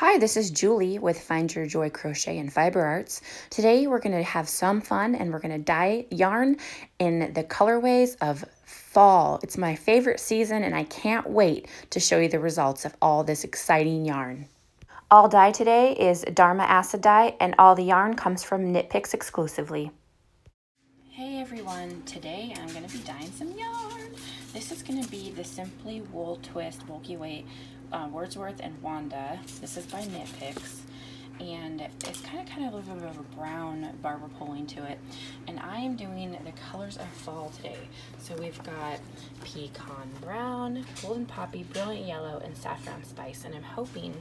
Hi, this is Julie with Find Your Joy Crochet and Fiber Arts. Today we're going to have some fun and we're going to dye yarn in the colorways of fall. It's my favorite season and I can't wait to show you the results of all this exciting yarn. All dye today is Dharma acid dye and all the yarn comes from Knit Picks exclusively. Hey everyone, today I'm going to be dyeing some yarn. This is going to be the Simply Wool Twist Bulky Weight Wordsworth and Wanda. This is by Knit Picks, and it's kind of a little bit of a brown barber pulling to it. And I am doing the colors of fall today. So we've got pecan brown, golden poppy, brilliant yellow, and saffron spice. And I'm hoping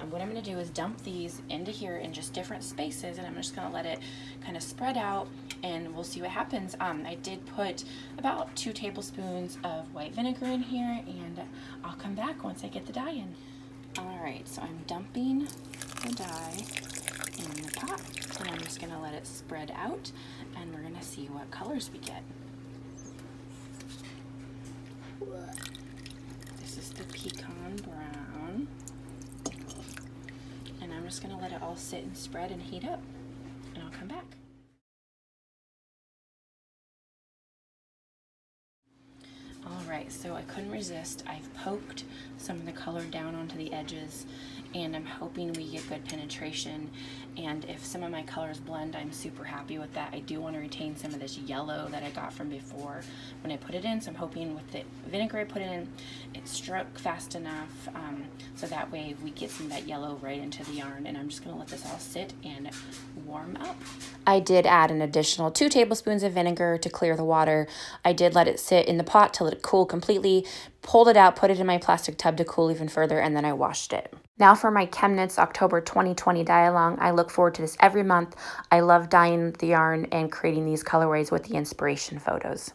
what I'm going to do is dump these into here in just different spaces, and I'm just going to let it kind of spread out and we'll see what happens. I did put about 2 tablespoons of white vinegar in here, and I'll come back once I get the dye in. Alright, so I'm dumping the dye in the pot, and I'm just going to let it spread out, and we're going to see what colors we get. This is the pecan brown, and I'm just going to let it all sit and spread and heat up, and I'll come back. Alright, so I couldn't resist. I've poked some of the color down onto the edges, and I'm hoping we get good penetration. And if some of my colors blend, I'm super happy with that. I do want to retain some of this yellow that I got from before when I put it in, so I'm hoping with the vinegar I put in, it struck fast enough so that way we get some of that yellow right into the yarn. And I'm just going to let this all sit and warm up. I did add an additional 2 tablespoons of vinegar to clear the water. I did let it sit in the pot till it cooled completely, pulled it out, put it in my plastic tub to cool even further, and then I washed it. Now for my ChemKnits October 2020 dye along. I look forward to this every month. I love dyeing the yarn and creating these colorways with the inspiration photos.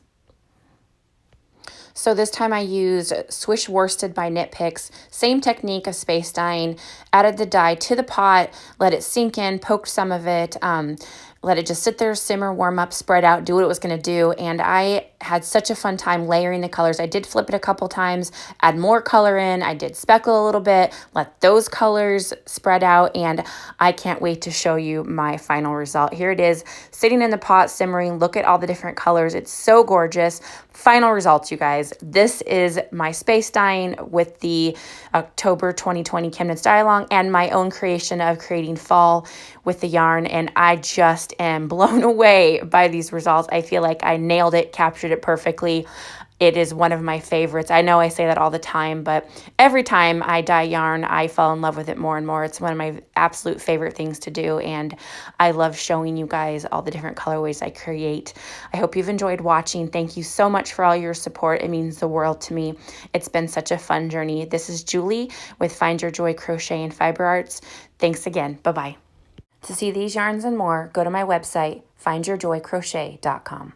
So this time I used Swish Worsted by Knit Picks. Same technique of space dyeing. Added the dye to the pot, let it sink in, poked some of it, let it just sit there, simmer, warm up, spread out, do what it was going to do. And I had such a fun time layering the colors. I did flip it a couple times, add more color in. I did speckle a little bit, let those colors spread out. And I can't wait to show you my final result. Here it is, sitting in the pot, simmering. Look at all the different colors. It's so gorgeous. Final results, you guys. This is my space dyeing with the October 2020 ChemKnits dye along and my own creation of creating fall with the yarn. And I just am blown away by these results. I feel like I nailed it, captured it perfectly. It is one of my favorites. I know I say that all the time, but every time I dye yarn, I fall in love with it more and more. It's one of my absolute favorite things to do, and I love showing you guys all the different colorways I create. I hope you've enjoyed watching. Thank you so much for all your support. It means the world to me. It's been such a fun journey. This is Julie with Find Your Joy Crochet and Fiber Arts. Thanks again. Bye-bye. To see these yarns and more, go to my website, findyourjoycrochet.com.